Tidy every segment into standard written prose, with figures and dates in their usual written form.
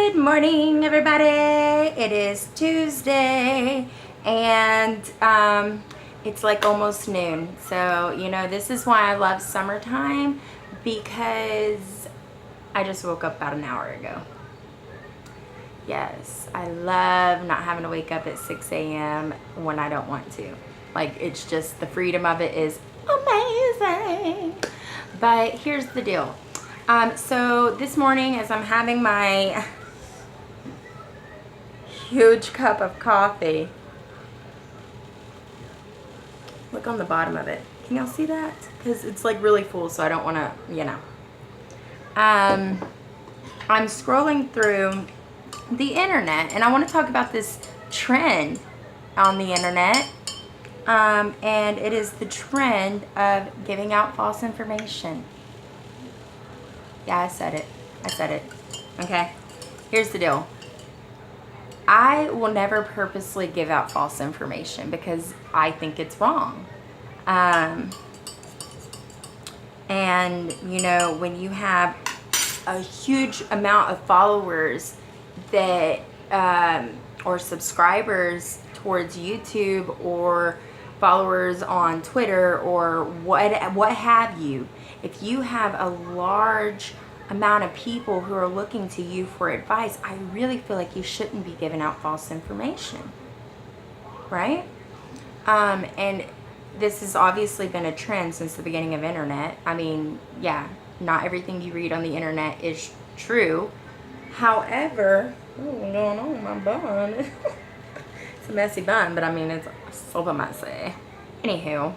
Good morning, everybody. It is Tuesday, and it's like almost noon. So, this is why I love summertime, because I just woke up about an hour ago. Yes, I love not having to wake up at 6 a.m. when I don't want to. Like, it's just the freedom of it is amazing. But here's the deal. So this morning, as I'm having my huge cup of coffee, look on the bottom of it. Can y'all see that? Because it's like really full, so I don't want to, I'm scrolling through the internet, and I want to talk about this trend on the internet. And it is the trend of giving out false information. Yeah, I said it. Okay. Here's the deal. I will never purposely give out false information because I think it's wrong. And, when you have a huge amount of followers that, or subscribers towards YouTube, or followers on Twitter, or what have you, if you have a large amount of people who are looking to you for advice, I really feel like you shouldn't be giving out false information, right? And this has obviously been a trend since the beginning of internet. I mean, yeah, not everything you read on the internet is true. However, what's going on with my bun? It's a messy bun, but I mean, it's super messy. Anywho,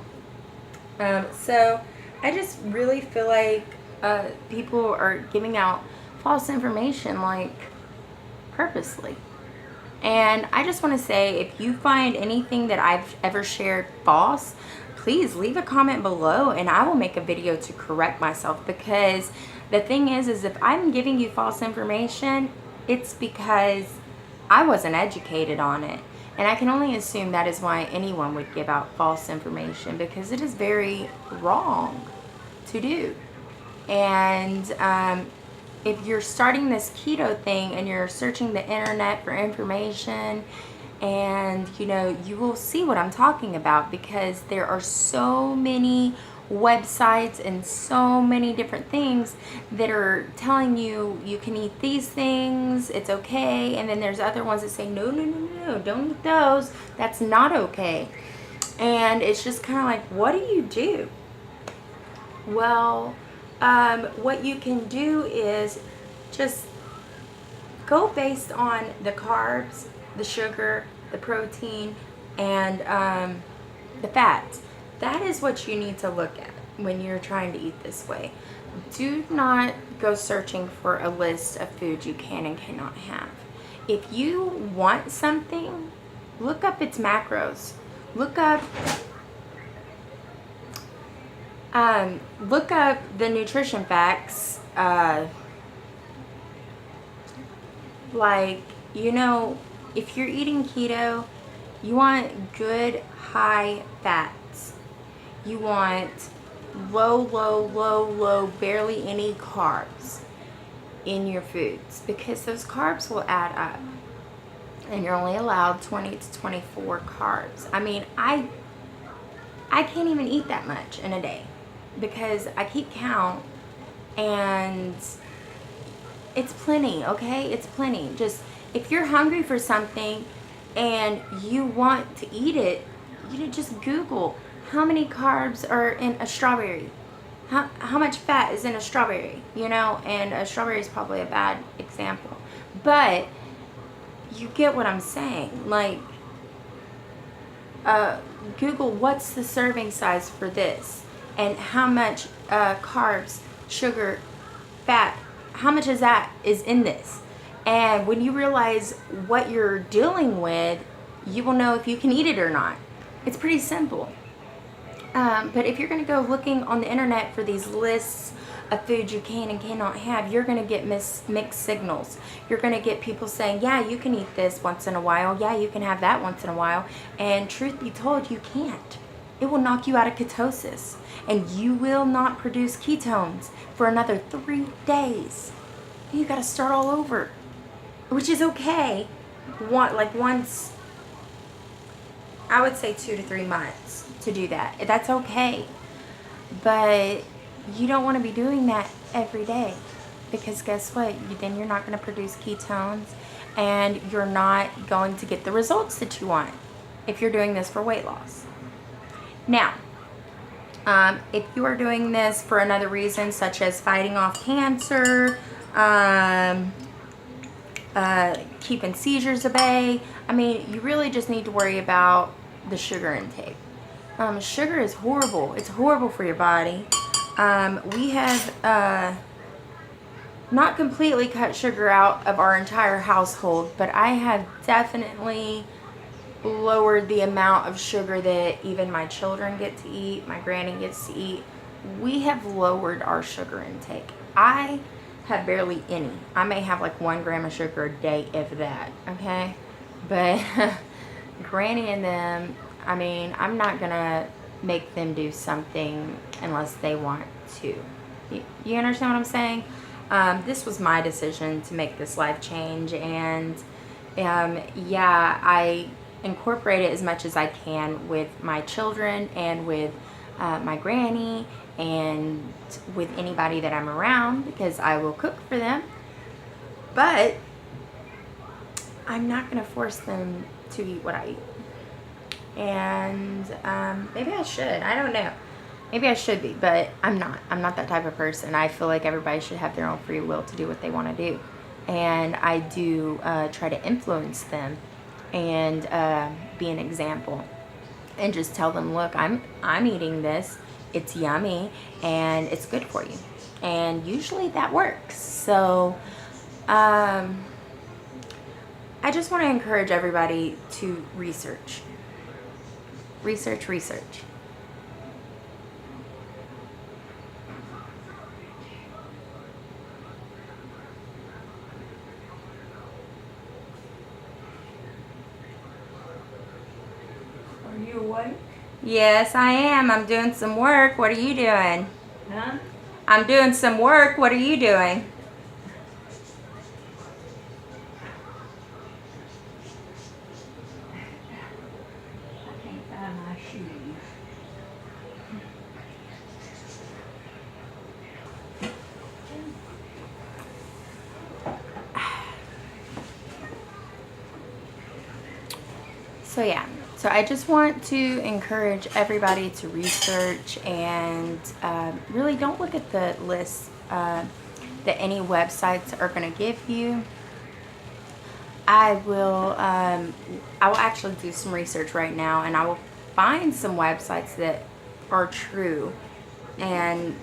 so I just really feel like people are giving out false information, like, purposely. And I just want to say, if you find anything that I've ever shared false, please leave a comment below and I will make a video to correct myself. Because the thing is if I'm giving you false information, it's because I wasn't educated on it. And I can only assume that is why anyone would give out false information, because it is very wrong to do. And if you're starting this keto thing and you're searching the internet for information, and you will see what I'm talking about, because there are so many websites and so many different things that are telling you you can eat these things, it's okay, and then there's other ones that say no, don't eat those, that's not okay. And it's just kind of like, what do? Well, what you can do is just go based on the carbs, the sugar, the protein, and the fats. That is what you need to look at when you're trying to eat this way. Do not go searching for a list of foods you can and cannot have. If you want something, look up its macros. Look up the nutrition facts. If you're eating keto, you want good high fats. You want low, barely any carbs in your foods, because those carbs will add up. And you're only allowed 20 to 24 carbs. I mean, I can't even eat that much in a day, because I keep count, and it's plenty, okay? It's plenty. Just, if you're hungry for something and you want to eat it, you just Google how many carbs are in a strawberry. How much fat is in a strawberry, and a strawberry is probably a bad example. But you get what I'm saying. Like, Google what's the serving size for this, and how much carbs, sugar, fat, how much of that is in this. And when you realize what you're dealing with, you will know if you can eat it or not. It's pretty simple. But if you're going to go looking on the internet for these lists of foods you can and cannot have, you're going to get mixed signals. You're going to get people saying, yeah, you can eat this once in a while. Yeah, you can have that once in a while. And truth be told, you can't. It will knock you out of ketosis. And you will not produce ketones for another 3 days. You got to start all over. which is okay. Once, I would say 2 to 3 months to do that. That's okay. But you don't want to be doing that every day, because guess what? Then you're not going to produce ketones, and you're not going to get the results that you want if you're doing this for weight loss. Now, if you are doing this for another reason, such as fighting off cancer, keeping seizures at bay, I mean, you really just need to worry about the sugar intake. Sugar is horrible. It's horrible for your body. We have not completely cut sugar out of our entire household, but I have definitely lowered the amount of sugar that even my children get to eat, my granny gets to eat. We have lowered our sugar intake. I have barely any. I may have like 1 gram of sugar a day, if that, okay? But granny and them, I mean, I'm not gonna make them do something unless they want to. You understand what I'm saying? This was my decision to make this life change, and yeah, I incorporate it as much as I can with my children and with my granny and with anybody that I'm around, because I will cook for them. But I'm not going to force them to eat what I eat. And maybe I should. I don't know. Maybe I should be, but I'm not. I'm not that type of person. I feel like everybody should have their own free will to do what they want to do. And I do try to influence them and be an example, and just tell them, look, I'm eating this, it's yummy and it's good for you, and usually that works. So I just want to encourage everybody to research. Are you awake? Yes, I am. I'm doing some work. What are you doing? Huh? I'm doing some work. What are you doing? I can't find my shoes. So yeah, so I just want to encourage everybody to research, and really don't look at the lists that any websites are going to give you. I will actually do some research right now, and I will find some websites that are true, and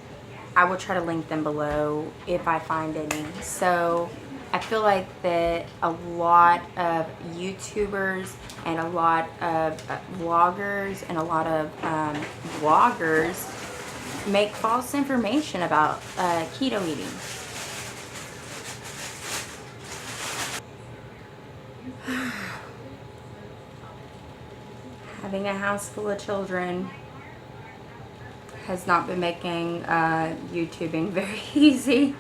I will try to link them below if I find any. So I feel like that a lot of YouTubers and a lot of vloggers and a lot of bloggers make false information about keto eating. Having a house full of children has not been making YouTubing very easy.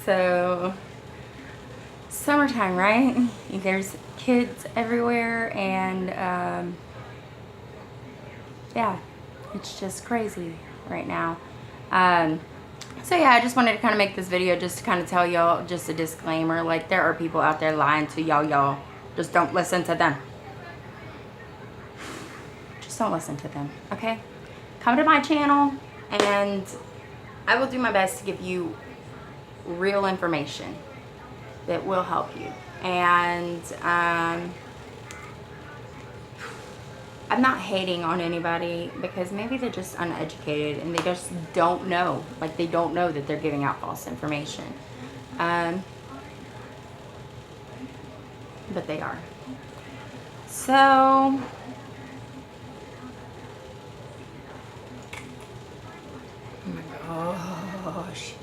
So, summertime, right? There's kids everywhere, and yeah, it's just crazy right now. So yeah, I just wanted to kind of make this video just to kind of tell y'all, just a disclaimer, like, there are people out there lying to y'all. Just don't listen to them. Just don't listen to them, okay? Come to my channel, and I will do my best to give you real information that will help you. And I'm not hating on anybody, because maybe they're just uneducated and they just don't know. Like, they don't know that they're giving out false information. But they are. So, oh my gosh.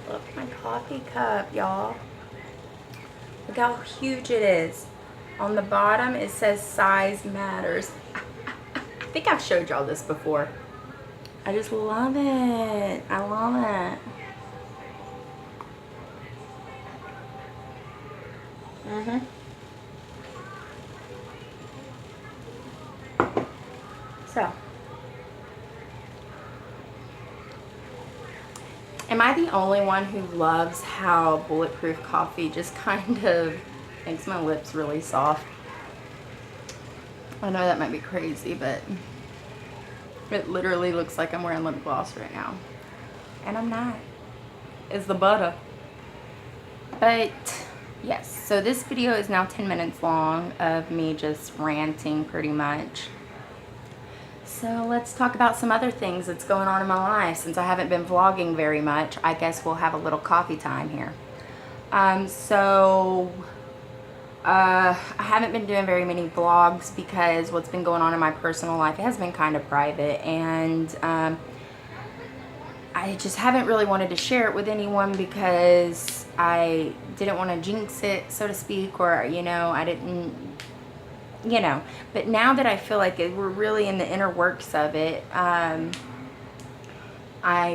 Look at my coffee cup, y'all. Look how huge it is. On the bottom, it says size matters. I think I've showed y'all this before. I just love it. I love it. Mm-hmm. So, am I the only one who loves how bulletproof coffee just kind of makes my lips really soft? I know that might be crazy, but it literally looks like I'm wearing lip gloss right now. And I'm not. It's the butter. But yes, so this video is now 10 minutes long of me just ranting pretty much. So let's talk about some other things that's going on in my life. Since I haven't been vlogging very much, I guess we'll have a little coffee time here. I haven't been doing very many vlogs because what's been going on in my personal life, it has been kind of private, and I just haven't really wanted to share it with anyone because I didn't want to jinx it, so to speak, or, you know, I didn't, you know. But now that I feel like we're really in the inner works of it, I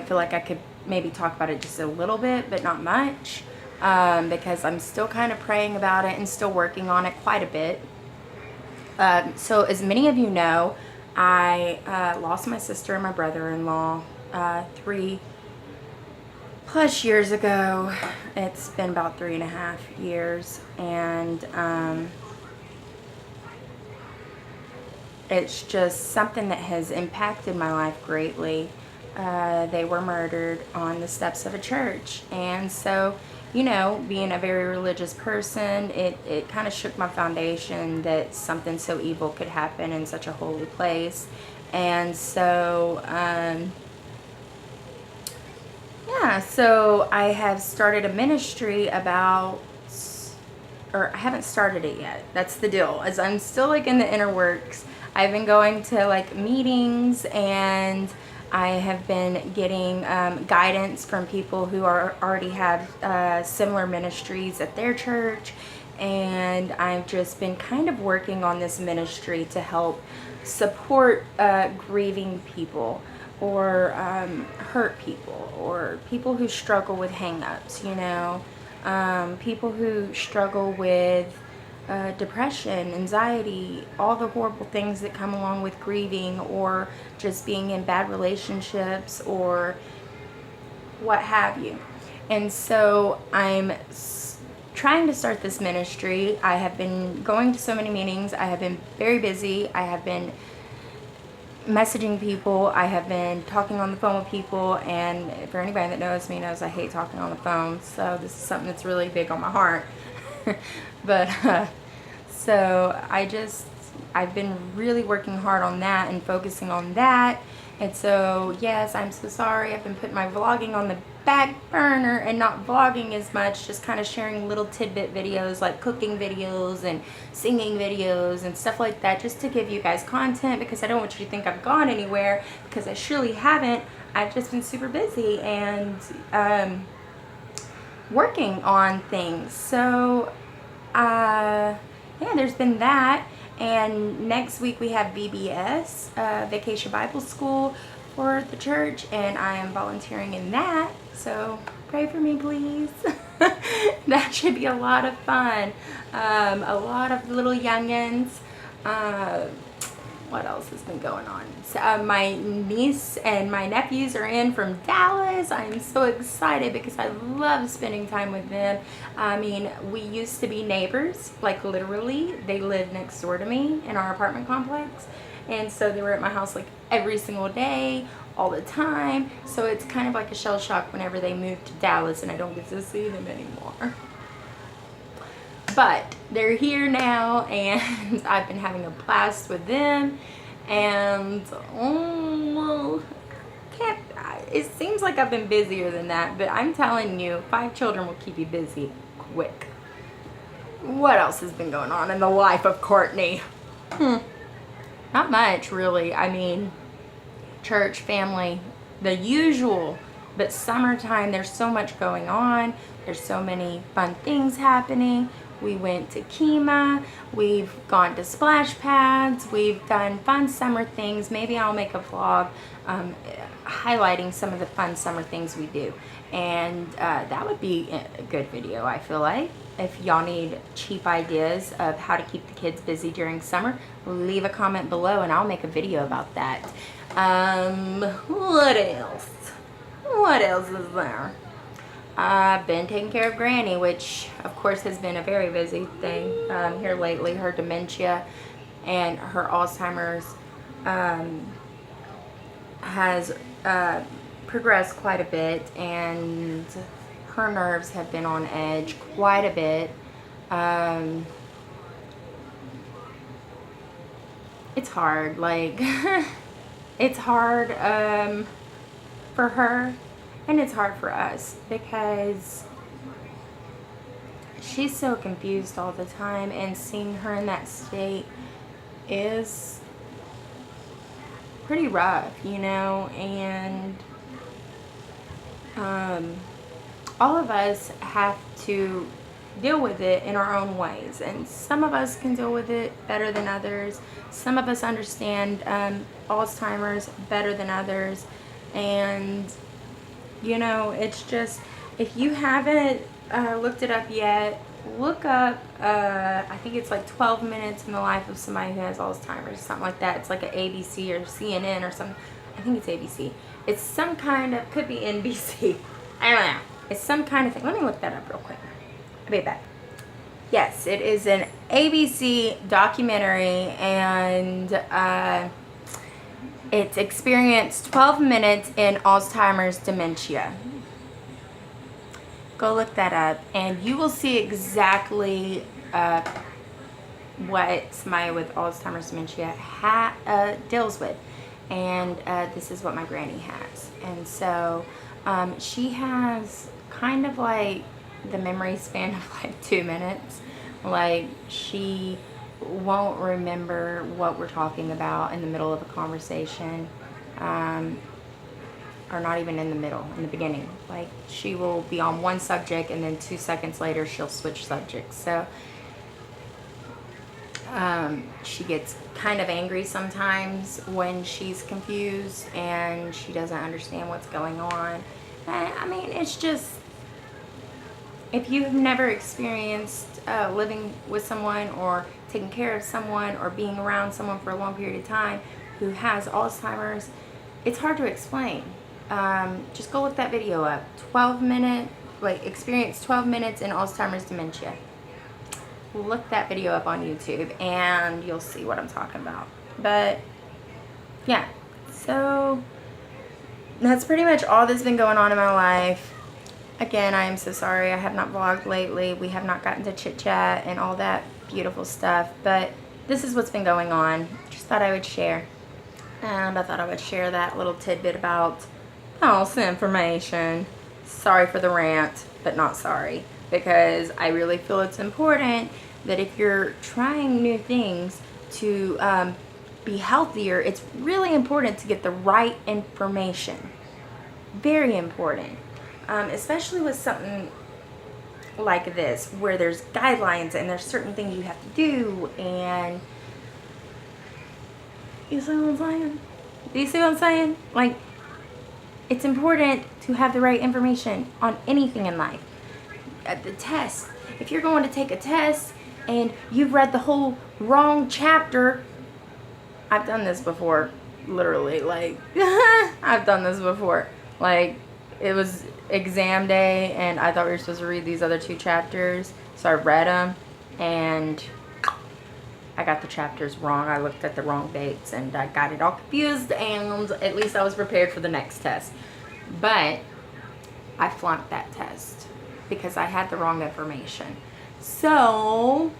feel like I could maybe talk about it just a little bit, but not much, because I'm still kind of praying about it and still working on it quite a bit. So as many of you know, I lost my sister and my brother-in-law 3+ years ago. It's been about 3.5 years, and it's just something that has impacted my life greatly. They were murdered on the steps of a church, and so, you know, being a very religious person, it kind of shook my foundation that something so evil could happen in such a holy place. And so yeah, so I have started a ministry about, or I haven't started it yet. That's the deal, as I'm still like in the inner works. I've been going to like meetings, and I have been getting guidance from people who already have similar ministries at their church, and I've just been kind of working on this ministry to help support grieving people, or hurt people, or people who struggle with hang-ups, you know, people who struggle with depression, anxiety, all the horrible things that come along with grieving, or just being in bad relationships, or what have you. And so I'm trying to start this ministry. I have been going to so many meetings. I have been very busy. I have been messaging people. I have been talking on the phone with people, and for anybody that knows me knows I hate talking on the phone, so this is something that's really big on my heart. But so I've been really working hard on that and focusing on that. And so yes, I'm so sorry, I've been putting my vlogging on the back burner and not vlogging as much, just kind of sharing little tidbit videos like cooking videos and singing videos and stuff like that, just to give you guys content, because I don't want you to think I've gone anywhere, because I surely haven't. I've just been super busy and working on things. So yeah, there's been that. And next week we have VBS, Vacation Bible School, for the church, and I am volunteering in that, so pray for me, please. That should be a lot of fun. A lot of little youngins. What else has been going on? So, my niece and my nephews are in from Dallas. I'm so excited because I love spending time with them. I mean, we used to be neighbors, like literally. They lived next door to me in our apartment complex. And so they were at my house like every single day, all the time. So it's kind of like a shell shock whenever they move to Dallas and I don't get to see them anymore. But they're here now, and I've been having a blast with them. And it seems like I've been busier than that, but I'm telling you, 5 children will keep you busy quick. What else has been going on in the life of Courtney? Not much, really. I mean, church, family, the usual. But summertime, there's so much going on. There's so many fun things happening. We went to Kima. We've gone to splash pads. We've done fun summer things. Maybe I'll make a vlog highlighting some of the fun summer things we do. And that would be a good video, I feel like. If y'all need cheap ideas of how to keep the kids busy during summer, leave a comment below and I'll make a video about that. What else? What else is there? I've been taking care of Granny, which of course has been a very busy thing here lately. Her dementia and her Alzheimer's has progressed quite a bit, and her nerves have been on edge quite a bit. It's hard, like, it's hard for her, and it's hard for us because she's so confused all the time, and seeing her in that state is pretty rough, you know. And all of us have to deal with it in our own ways, and some of us can deal with it better than others. Some of us understand Alzheimer's better than others, and you know, it's just, if you haven't looked it up yet, look up I think it's like 12 minutes in the life of somebody who has Alzheimer's, something like that. It's like an ABC or CNN or something. I think it's ABC. It's some kind of, could be NBC, I don't know. It's some kind of thing. Let me look that up real quick. I'll be back. Yes, it is an ABC documentary, and it's experienced 12 minutes in Alzheimer's dementia. Go look that up, and you will see exactly what somebody with Alzheimer's dementia deals with. And this is what my granny has. And so she has kind of like the memory span of like 2 minutes. Like, she won't remember what we're talking about in the middle of a conversation, or not even in the middle, in the beginning. Like, she will be on one subject and then 2 seconds later she'll switch subjects. So she gets kind of angry sometimes when she's confused and she doesn't understand what's going on. I mean, it's just, if you've never experienced living with someone or taking care of someone or being around someone for a long period of time who has Alzheimer's, it's hard to explain. Just go look that video up. 12-minute, like, experience 12 minutes in Alzheimer's dementia. Look that video up on YouTube and you'll see what I'm talking about. But yeah, so that's pretty much all that's been going on in my life. Again, I am so sorry I have not vlogged lately. We have not gotten to chit chat and all that beautiful stuff, but this is what's been going on. Just thought I would share. And I thought I would share that little tidbit about false information. Sorry for the rant, but not sorry, because I really feel it's important that if you're trying new things to be healthier, it's really important to get the right information. Very important. Especially with something like this, where there's guidelines and there's certain things you have to do, and you see what I'm saying? Do you see what I'm saying? Like, it's important to have the right information on anything in life. At the test, if you're going to take a test and you've read the whole wrong chapter, I've done this before, literally, like, I've done this before. Like, it was exam day and I thought we were supposed to read these other 2 chapters, so I read them and I got the chapters wrong. I looked at the wrong dates and I got it all confused, and at least I was prepared for the next test. But I flunked that test because I had the wrong information. So,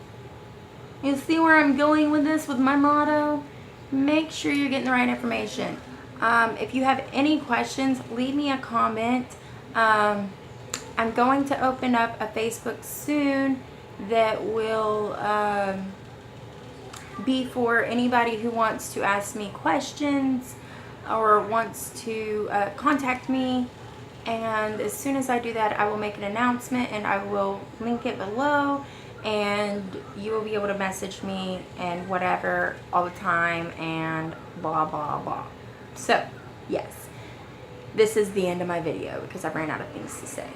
you see where I'm going with this, with my motto? Make sure you're getting the right information. If you have any questions, leave me a comment. I'm going to open up a Facebook soon that will be for anybody who wants to ask me questions or wants to contact me. And as soon as I do that, I will make an announcement and I will link it below. and you will be able to message me and whatever all the time and blah blah blah. So yes, this is the end of my video because I ran out of things to say.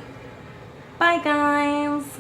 Bye guys.